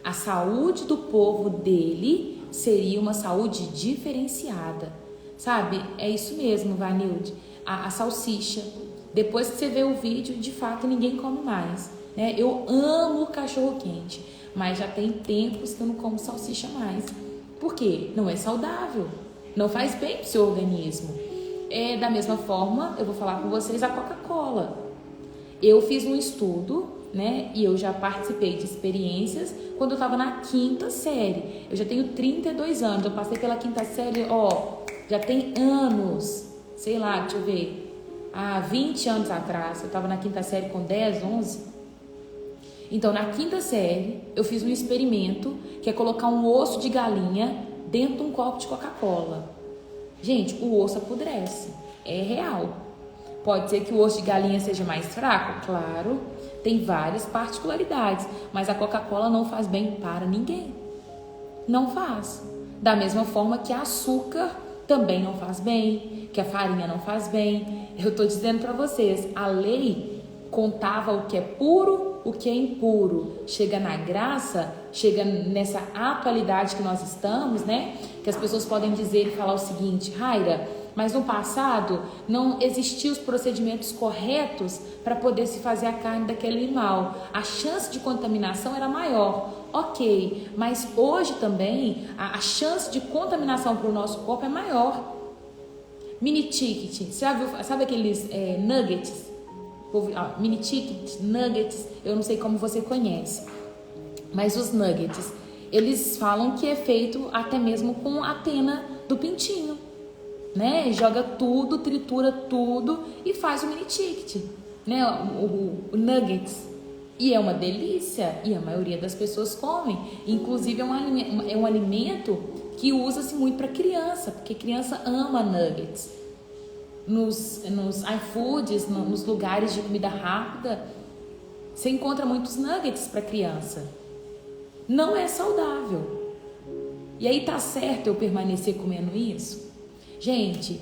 S1: a saúde do povo dele seria uma saúde diferenciada, sabe? É isso mesmo, Vanilde. A salsicha, depois que você vê o vídeo, de fato ninguém come mais, né? Eu amo cachorro quente, mas já tem tempos que eu não como salsicha mais. Por quê? Não é saudável, não faz bem pro seu organismo. Da mesma forma, eu vou falar com vocês a Coca-Cola. Eu fiz um estudo, né? E eu já participei de experiências quando eu estava na 5ª série. Eu já tenho 32 anos, eu passei pela 5ª série, já tem anos, sei lá, deixa eu ver, há 20 anos atrás, eu estava na 5ª série com 10, 11. Então, na 5ª série, eu fiz um experimento que é colocar um osso de galinha dentro de um copo de Coca-Cola. Gente, o osso apodrece, é real. Pode ser que o osso de galinha seja mais fraco? Claro, tem várias particularidades, mas a Coca-Cola não faz bem para ninguém. Não faz. Da mesma forma que açúcar também não faz bem, que a farinha não faz bem. Eu estou dizendo para vocês, a lei contava o que é puro, o que é impuro. Chega na graça, chega nessa atualidade que nós estamos, né? Que as pessoas podem dizer e falar o seguinte: Raira, mas no passado não existiam os procedimentos corretos para poder se fazer a carne daquele animal. A chance de contaminação era maior. Ok, mas hoje também a chance de contaminação para o nosso corpo é maior. Mini ticket, sabe aqueles nuggets? Mini ticket, nuggets, eu não sei como você conhece, mas os nuggets, eles falam que é feito até mesmo com a pena do pintinho, né? Joga tudo, tritura tudo e faz o mini ticket, né? O nuggets. E é uma delícia, e a maioria das pessoas comem. Inclusive é um alimento que usa-se muito para criança, porque criança ama nuggets. Nos iFoods, nos lugares de comida rápida, você encontra muitos nuggets para criança. Não é saudável. E aí tá certo eu permanecer comendo isso? Gente,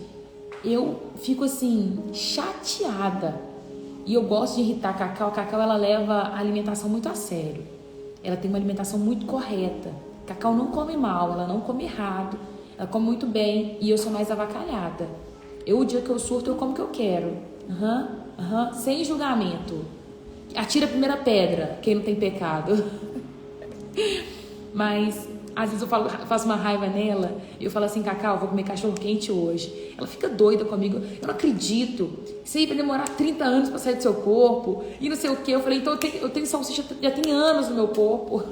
S1: eu fico assim, chateada. E eu gosto de irritar a Cacau. A Cacau, ela leva a alimentação muito a sério. Ela tem uma alimentação muito correta. A Cacau não come mal, ela não come errado. Ela come muito bem e eu sou mais avacalhada. O dia que eu surto, eu como o que eu quero. Sem julgamento. Atira a primeira pedra, quem não tem pecado. Mas às vezes eu faço uma raiva nela e eu falo assim: Cacau, vou comer cachorro quente hoje. Ela fica doida comigo. Eu não acredito. Isso aí vai demorar 30 anos para sair do seu corpo e não sei o que. Eu falei: então eu tenho salsicha, já tem anos no meu corpo.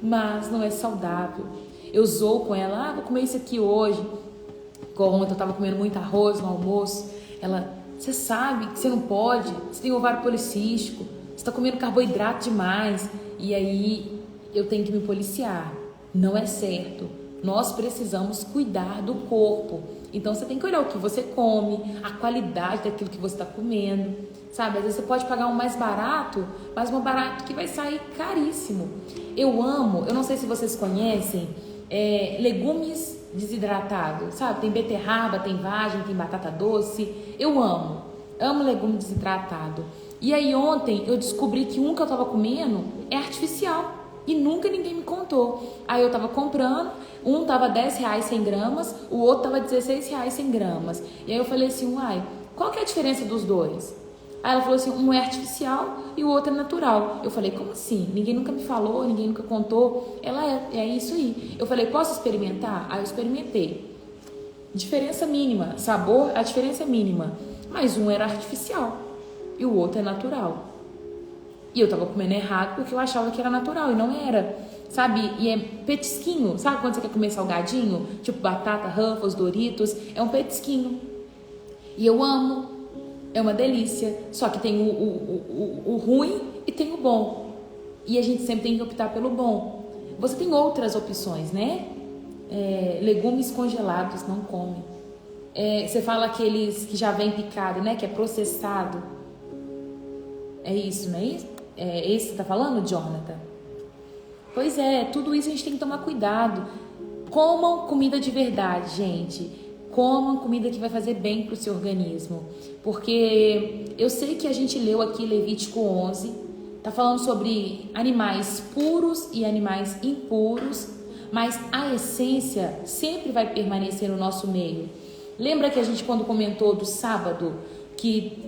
S1: Mas não é saudável. Eu zoo com ela: vou comer isso aqui hoje. Igual ontem eu tava comendo muito arroz no almoço. Ela: você sabe que você não pode, você tem ovário policístico, você tá comendo carboidrato demais. E aí eu tenho que me policiar. Não é certo. Nós precisamos cuidar do corpo. Então você tem que olhar o que você come, a qualidade daquilo que você está comendo, sabe? Às vezes você pode pagar um mais barato, mas um barato que vai sair caríssimo. Eu não sei se vocês conhecem, legumes desidratados, sabe? Tem beterraba, tem vagem, tem batata doce. Eu amo legume desidratado. E aí ontem eu descobri que um que eu tava comendo é artificial e nunca ninguém me contou. Aí eu tava comprando, um tava R$10 100 gramas, o outro tava R$16 100 gramas. E aí eu falei assim, uai, qual que é a diferença dos dois? Aí ela falou assim, um é artificial e o outro é natural. Eu falei, como assim? Ninguém nunca me falou, ninguém nunca contou. Ela é isso aí. Eu falei, posso experimentar? Aí eu experimentei. Diferença mínima, sabor, a diferença é mínima. Mas um era artificial e o outro é natural. E eu tava comendo errado porque eu achava que era natural e não era. Sabe? E é petisquinho. Sabe quando você quer comer salgadinho? Tipo batata, Ruffles, Doritos. É um petisquinho. E eu amo. É uma delícia, só que tem o ruim e tem o bom. E a gente sempre tem que optar pelo bom. Você tem outras opções, né? Legumes congelados, não come. Você fala aqueles que já vem picado, né? Que é processado. É isso, não é isso? É esse que você tá falando, Jonathan? Pois é, tudo isso a gente tem que tomar cuidado. Comam comida de verdade, gente. Comam comida que vai fazer bem para o seu organismo. Porque eu sei que a gente leu aqui Levítico 11, tá falando sobre animais puros e animais impuros, mas a essência sempre vai permanecer no nosso meio. Lembra que a gente quando comentou do sábado, que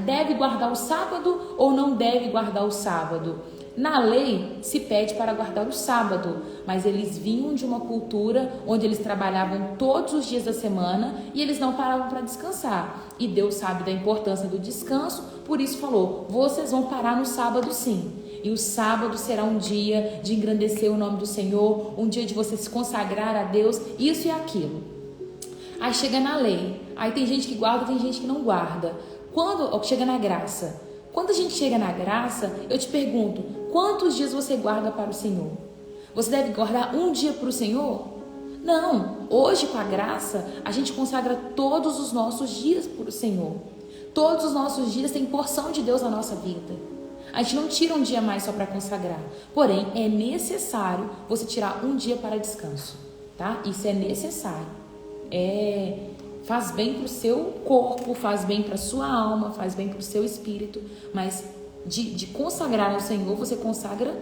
S1: deve guardar o sábado ou não deve guardar o sábado? Na lei se pede para guardar o sábado, mas eles vinham de uma cultura onde eles trabalhavam todos os dias da semana e eles não paravam para descansar. E Deus sabe da importância do descanso, por isso falou, vocês vão parar no sábado sim. E o sábado será um dia de engrandecer o nome do Senhor, um dia de você se consagrar a Deus, isso e aquilo. Aí chega na lei, aí tem gente que guarda, tem gente que não guarda. Quando chega na graça, quando a gente chega na graça, eu te pergunto, quantos dias você guarda para o Senhor? Você deve guardar um dia para o Senhor? Não, hoje com a graça, a gente consagra todos os nossos dias para o Senhor. Todos os nossos dias tem porção de Deus na nossa vida. A gente não tira um dia mais só para consagrar. Porém, é necessário você tirar um dia para descanso, tá? Isso é necessário. Faz bem para o seu corpo, faz bem para a sua alma, faz bem para o seu espírito, mas de consagrar ao Senhor, você consagra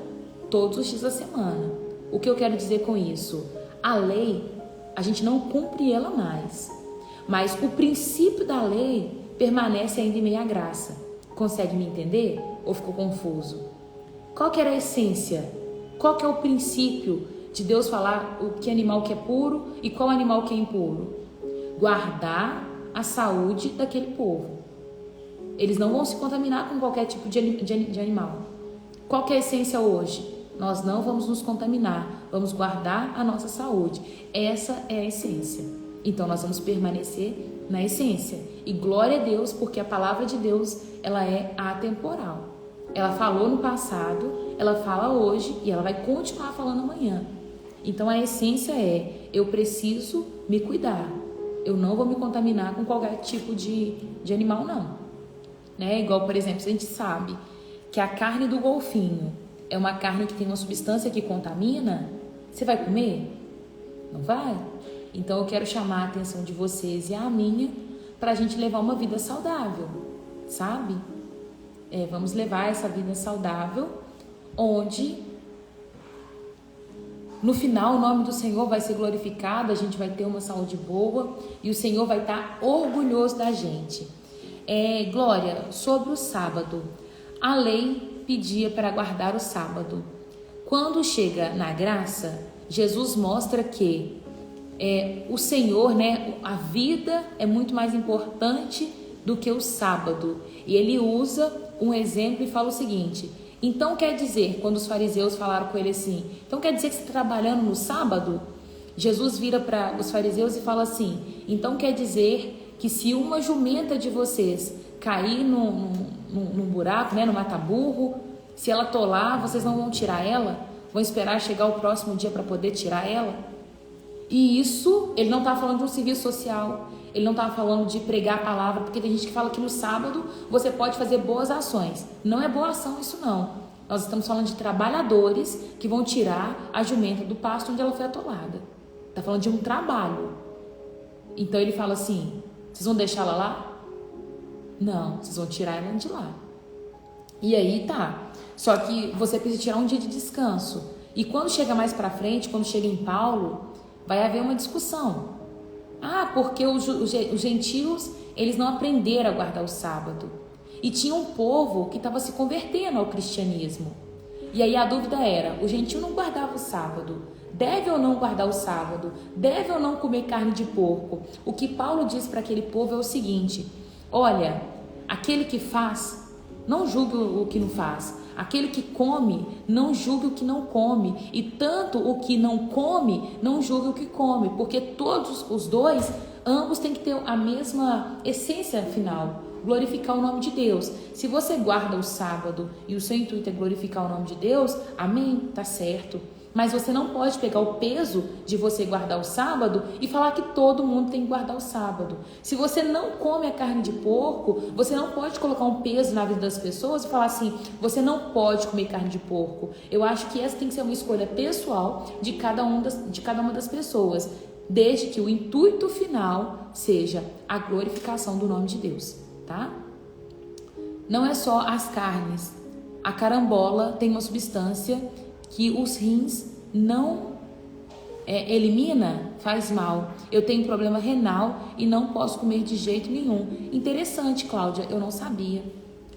S1: todos os dias da semana. O que eu quero dizer com isso? A lei, a gente não cumpre ela mais, mas o princípio da lei permanece ainda em meio à graça. Consegue me entender? Ou ficou confuso? Qual que era a essência? Qual que é o princípio de Deus falar o que animal que é puro e qual animal que é impuro? Guardar a saúde daquele povo. Eles não vão se contaminar com qualquer tipo de animal. Qual que é a essência hoje? Nós não vamos nos contaminar, vamos guardar a nossa saúde. Essa é a essência. Então nós vamos permanecer na essência. E glória a Deus, porque a palavra de Deus, ela é atemporal. Ela falou no passado, ela fala hoje e ela vai continuar falando amanhã. Então a essência é, eu preciso me cuidar. Eu não vou me contaminar com qualquer tipo de animal, não. Né? Igual, por exemplo, a gente sabe que a carne do golfinho é uma carne que tem uma substância que contamina, você vai comer? Não vai? Então eu quero chamar a atenção de vocês e a minha para a gente levar uma vida saudável, sabe? Vamos levar essa vida saudável, onde no final o nome do Senhor vai ser glorificado, a gente vai ter uma saúde boa e o Senhor vai estar orgulhoso da gente. Glória, sobre o sábado, a lei pedia para guardar o sábado. Quando chega na graça, Jesus mostra que o Senhor, né, a vida é muito mais importante do que o sábado. E ele usa um exemplo e fala o seguinte: então quer dizer, quando os fariseus falaram com ele assim, então quer dizer que você está trabalhando no sábado? Jesus vira para os fariseus e fala assim, então quer dizer que se uma jumenta de vocês cair num buraco, né, no mata-burro, se ela tolar, vocês não vão tirar ela? Vão esperar chegar o próximo dia para poder tirar ela? E isso, ele não está falando de um serviço social, ele não está falando de pregar a palavra, porque tem gente que fala que no sábado você pode fazer boas ações. Não é boa ação isso não. Nós estamos falando de trabalhadores que vão tirar a jumenta do pasto onde ela foi atolada. Está falando de um trabalho. Então ele fala assim, vocês vão deixar ela lá? Não, vocês vão tirar ela de lá. E aí tá. Só que você precisa tirar um dia de descanso. E quando chega mais para frente, quando chega em Paulo, vai haver uma discussão. Ah, porque os gentios, eles não aprenderam a guardar o sábado. E tinha um povo que estava se convertendo ao cristianismo. E aí a dúvida era, o gentio não guardava o sábado. Deve ou não guardar o sábado? Deve ou não comer carne de porco? O que Paulo diz para aquele povo é o seguinte, olha, aquele que faz, não julgue o que não faz. Aquele que come, não julgue o que não come. E tanto o que não come, não julgue o que come. Porque todos os dois, ambos têm que ter a mesma essência final. Glorificar o nome de Deus. Se você guarda o sábado e o seu intuito é glorificar o nome de Deus, amém, tá certo. Mas você não pode pegar o peso de você guardar o sábado e falar que todo mundo tem que guardar o sábado. Se você não come a carne de porco, você não pode colocar um peso na vida das pessoas e falar assim, você não pode comer carne de porco. Eu acho que essa tem que ser uma escolha pessoal de cada uma das pessoas, desde que o intuito final seja a glorificação do nome de Deus, tá? Não é só as carnes. A carambola tem uma substância que os rins não elimina, faz mal. Eu tenho problema renal e não posso comer de jeito nenhum. Interessante, Cláudia, eu não sabia.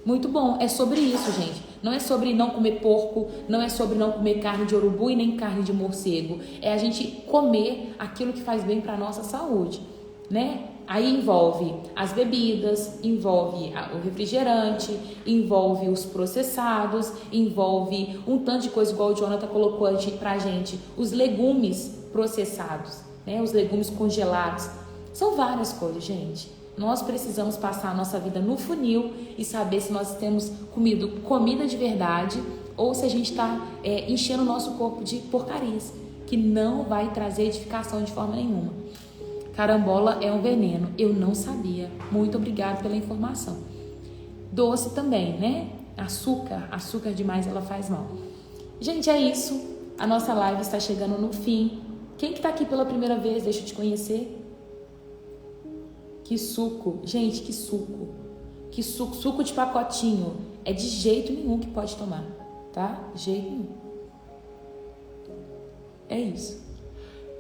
S1: Muito bom, é sobre isso, gente. Não é sobre não comer porco, não é sobre não comer carne de urubu e nem carne de morcego. É a gente comer aquilo que faz bem para a nossa saúde, né? Aí envolve as bebidas, envolve o refrigerante, envolve os processados, envolve um tanto de coisa, igual o Jonathan colocou pra gente, os legumes processados, né? Os legumes congelados. São várias coisas, gente. Nós precisamos passar a nossa vida no funil e saber se nós temos comido comida de verdade ou se a gente está enchendo o nosso corpo de porcarias, que não vai trazer edificação de forma nenhuma. Carambola é um veneno. Eu não sabia. Muito obrigada pela informação. Doce também, né? Açúcar demais ela faz mal. Gente, é isso. A nossa live está chegando no fim. Quem que tá aqui pela primeira vez? Deixa eu te conhecer. Que suco. Gente, que suco. Que suco. Suco de pacotinho. É de jeito nenhum que pode tomar. Tá? De jeito nenhum. É isso.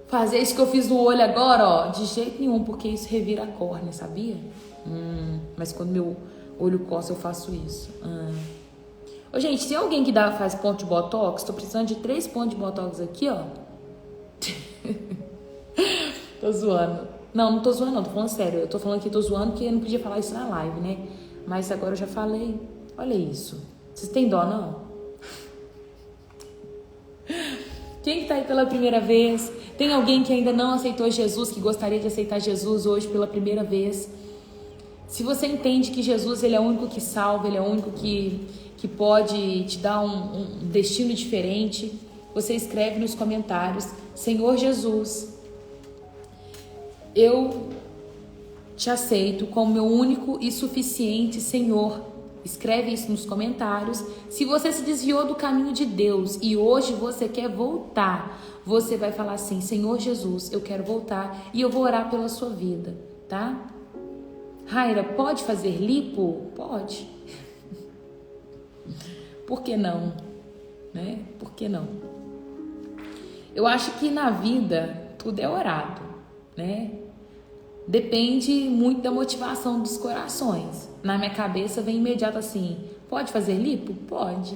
S1: Fazer isso que eu fiz no olho agora, ó, de jeito nenhum, porque isso revira a córnea, sabia? Mas quando meu olho coça, eu faço isso. Ô, gente, tem alguém que faz ponto de botox? Tô precisando de 3 pontos de botox aqui, ó. Tô zoando. Não tô zoando, não, tô falando sério. Eu tô falando que tô zoando porque eu não podia falar isso na live, né? Mas agora eu já falei. Olha isso. Vocês têm dó, não? Quem que tá aí pela primeira vez? Tem alguém que ainda não aceitou Jesus, que gostaria de aceitar Jesus hoje pela primeira vez? Se você entende que Jesus, ele é o único que salva, ele é o único que pode te dar um destino diferente, você escreve nos comentários: Senhor Jesus, eu te aceito como meu único e suficiente Senhor. Escreve isso nos comentários. Se você se desviou do caminho de Deus e hoje você quer voltar, você vai falar assim: Senhor Jesus, eu quero voltar e eu vou orar pela sua vida, tá? Raira, pode fazer lipo? Pode. Por que não? Né? Por que não? Eu acho que na vida tudo é orado, né? Depende muito da motivação dos corações. Na minha cabeça vem imediato assim: pode fazer lipo? Pode.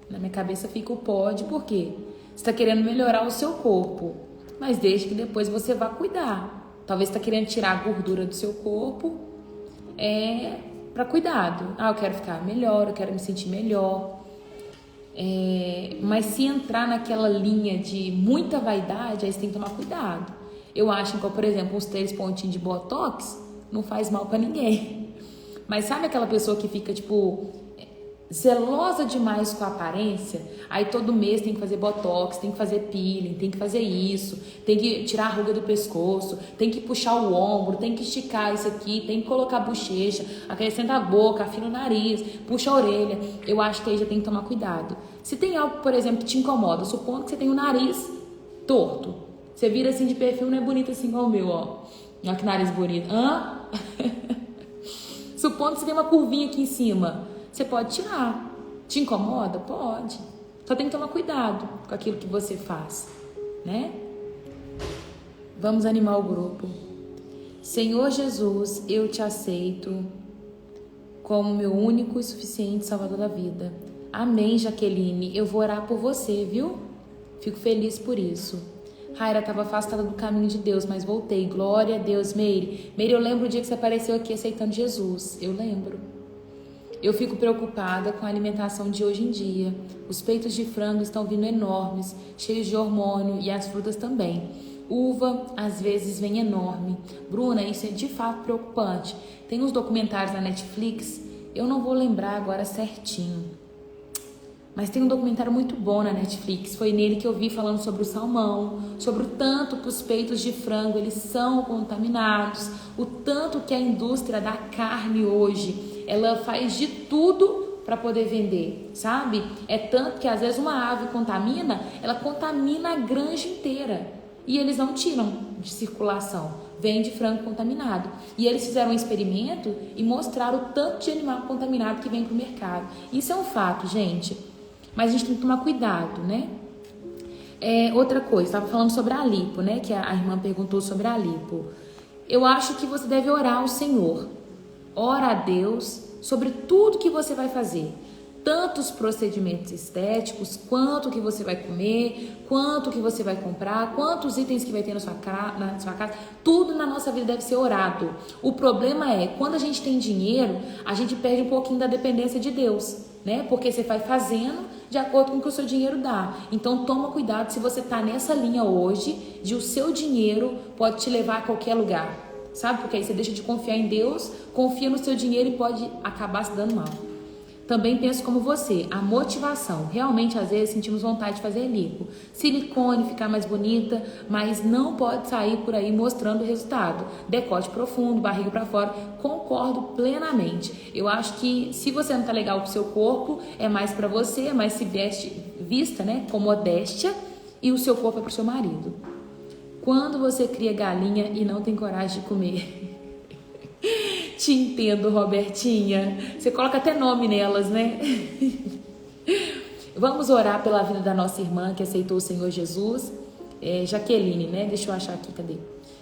S1: Na minha cabeça fica o pode, por quê? Você está querendo melhorar o seu corpo, mas desde que depois você vá cuidar. Talvez está querendo tirar a gordura do seu corpo, para cuidado. Eu quero ficar melhor, eu quero me sentir melhor. Mas se entrar naquela linha de muita vaidade, aí você tem que tomar cuidado. Eu acho que, por exemplo, uns 3 pontinhos de botox não faz mal pra ninguém. Mas sabe aquela pessoa que fica, tipo, zelosa demais com a aparência, aí todo mês tem que fazer botox, tem que fazer peeling, tem que fazer isso, tem que tirar a ruga do pescoço, tem que puxar o ombro, tem que esticar isso aqui, tem que colocar a bochecha, acrescenta a boca, afina o nariz, puxa a orelha. Eu acho que aí já tem que tomar cuidado. Se tem algo, por exemplo, que te incomoda, supondo que você tem o nariz torto, você vira assim de perfil, não é bonito assim igual o meu, ó. Olha que nariz bonito. Supondo que você tem uma curvinha aqui em cima, você pode tirar. Te incomoda? Pode. Só tem que tomar cuidado com aquilo que você faz, né? Vamos animar o grupo. Senhor Jesus, eu te aceito como meu único e suficiente Salvador da vida. Amém, Jaqueline. Eu vou orar por você, viu? Fico feliz por isso. Raira estava afastada do caminho de Deus, mas voltei. Glória a Deus, Meire. Meire, eu lembro o dia que você apareceu aqui aceitando Jesus. Eu lembro. Eu fico preocupada com a alimentação de hoje em dia. Os peitos de frango estão vindo enormes, cheios de hormônio, e as frutas também. Uva, às vezes, vem enorme. Bruna, isso é de fato preocupante. Tem uns documentários na Netflix, eu não vou lembrar agora certinho. Mas tem um documentário muito bom na Netflix. Foi nele que eu vi falando sobre o salmão, sobre o tanto que os peitos de frango eles são contaminados, o tanto que a indústria da carne hoje, ela faz de tudo para poder vender, sabe? É tanto que às vezes uma ave contamina, ela contamina a granja inteira. E eles não tiram de circulação, vende frango contaminado. E eles fizeram um experimento e mostraram o tanto de animal contaminado que vem para o mercado. Isso é um fato, gente. Mas a gente tem que tomar cuidado, né? Outra coisa, estava falando sobre a lipo, né? Que a irmã perguntou sobre a lipo. Eu acho que você deve orar ao Senhor. Ora a Deus sobre tudo que você vai fazer. Tanto os procedimentos estéticos, quanto que você vai comer, quanto que você vai comprar, quantos itens que vai ter na sua casa. Tudo na nossa vida deve ser orado. O problema é, quando a gente tem dinheiro, a gente perde um pouquinho da dependência de Deus, né? Porque você vai fazendo de acordo com o que o seu dinheiro dá. Então toma cuidado se você está nessa linha hoje, de o seu dinheiro pode te levar a qualquer lugar, sabe? Porque aí você deixa de confiar em Deus, confia no seu dinheiro e pode acabar se dando mal. Também penso como você, a motivação. Realmente, às vezes, sentimos vontade de fazer lipo. Silicone, ficar mais bonita, mas não pode sair por aí mostrando o resultado. Decote profundo, barriga para fora. Concordo plenamente. Eu acho que se você não tá legal com o seu corpo, é mais para você, é mais se vista, né, com modéstia, e o seu corpo é pro seu marido. Quando você cria galinha e não tem coragem de comer... Te entendo, Robertinha. Você coloca até nome nelas, né? Vamos orar pela vida da nossa irmã que aceitou o Senhor Jesus. Jaqueline, né? Deixa eu achar aqui, cadê?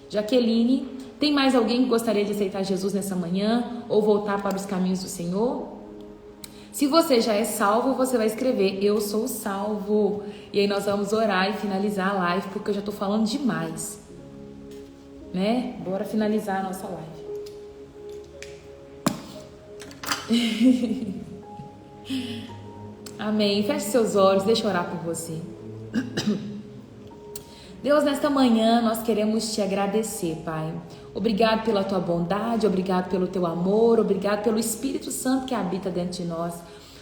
S1: Jaqueline, tem mais alguém que gostaria de aceitar Jesus nessa manhã ou voltar para os caminhos do Senhor? Se você já é salvo, você vai escrever, eu sou salvo. E aí nós vamos orar e finalizar a live, porque eu já tô falando demais. Né? Bora finalizar a nossa live. Amém. Feche seus olhos, deixa eu orar por você. Deus, nesta manhã nós queremos te agradecer, Pai. Obrigado pela tua bondade, obrigado pelo teu amor, obrigado pelo Espírito Santo que habita dentro de nós.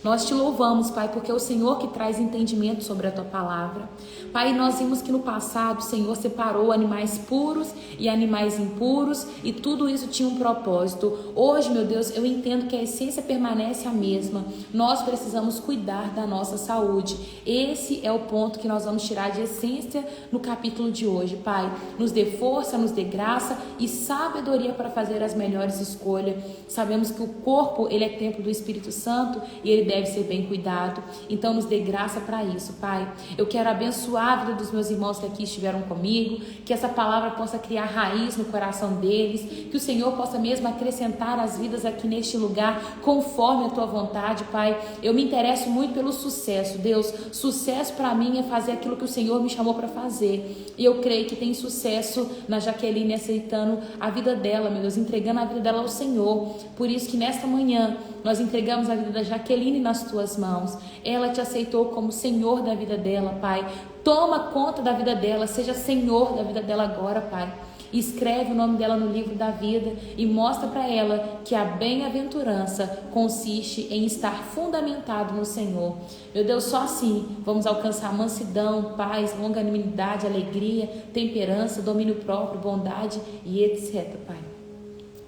S1: Nós te louvamos, Pai, porque é o Senhor que traz entendimento sobre a tua palavra. Pai, nós vimos que no passado o Senhor separou animais puros e animais impuros e tudo isso tinha um propósito. Hoje, meu Deus, eu entendo que a essência permanece a mesma. Nós precisamos cuidar da nossa saúde. Esse é o ponto que nós vamos tirar de essência no capítulo de hoje, Pai. Nos dê força, nos dê graça e sabedoria para fazer as melhores escolhas. Sabemos que o corpo, ele é templo do Espírito Santo e ele deve ser bem cuidado, então nos dê graça para isso, Pai. Eu quero abençoar a vida dos meus irmãos que aqui estiveram comigo, que essa palavra possa criar raiz no coração deles, que o Senhor possa mesmo acrescentar as vidas aqui neste lugar, conforme a tua vontade, Pai. Eu me interesso muito pelo sucesso, Deus. Sucesso para mim é fazer aquilo que o Senhor me chamou para fazer, e eu creio que tem sucesso na Jaqueline aceitando a vida dela, meu Deus, entregando a vida dela ao Senhor. Por isso que nesta manhã nós entregamos a vida da Jaqueline nas tuas mãos. Ela te aceitou como Senhor da vida dela, Pai. Toma conta da vida dela, seja Senhor da vida dela agora, Pai. Escreve o nome dela no livro da vida e mostra para ela que a bem-aventurança consiste em estar fundamentado no Senhor. Meu Deus, só assim vamos alcançar mansidão, paz, longanimidade, alegria, temperança, domínio próprio, bondade e etc, Pai.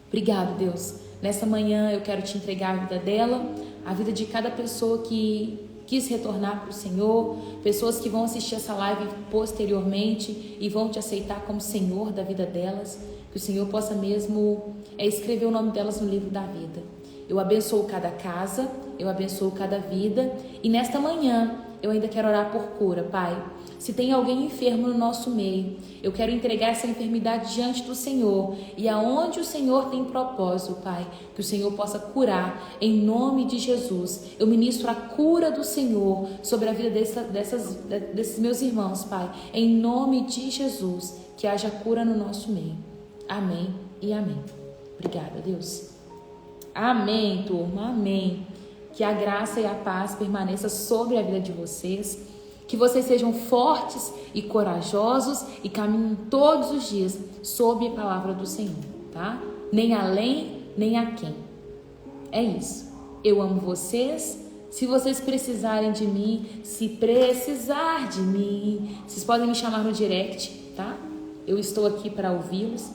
S1: Obrigado, Deus. Nessa manhã eu quero te entregar a vida dela, a vida de cada pessoa que quis retornar para o Senhor, pessoas que vão assistir essa live posteriormente e vão te aceitar como Senhor da vida delas, que o Senhor possa mesmo escrever o nome delas no livro da vida. Eu abençoo cada casa, eu abençoo cada vida e nesta manhã eu ainda quero orar por cura, Pai. Se tem alguém enfermo no nosso meio, eu quero entregar essa enfermidade diante do Senhor e aonde o Senhor tem propósito, Pai, que o Senhor possa curar em nome de Jesus. Eu ministro a cura do Senhor sobre a vida desses meus irmãos, Pai, em nome de Jesus, que haja cura no nosso meio. Amém e amém. Obrigada, Deus. Amém, turma, amém. Que a graça e a paz permaneça sobre a vida de vocês. Que vocês sejam fortes e corajosos e caminhem todos os dias sob a palavra do Senhor, tá? Nem além, nem aquém. É isso. Eu amo vocês. Se vocês precisarem de mim, se precisar de mim, vocês podem me chamar no direct, tá? Eu estou aqui para ouvi-los.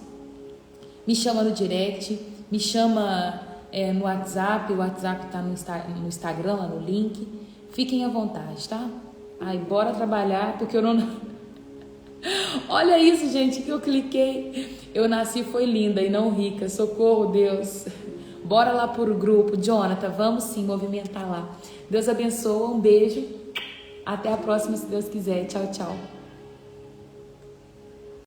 S1: Me chama no direct, me chama no WhatsApp. O WhatsApp está no Instagram, lá no link. Fiquem à vontade, tá? Ai, bora trabalhar, porque eu não... Olha isso, gente, que eu cliquei. Eu nasci foi linda e não rica. Socorro, Deus. Bora lá pro grupo. Jonathan, vamos sim movimentar lá. Deus abençoe, um beijo. Até a próxima, se Deus quiser. Tchau, tchau.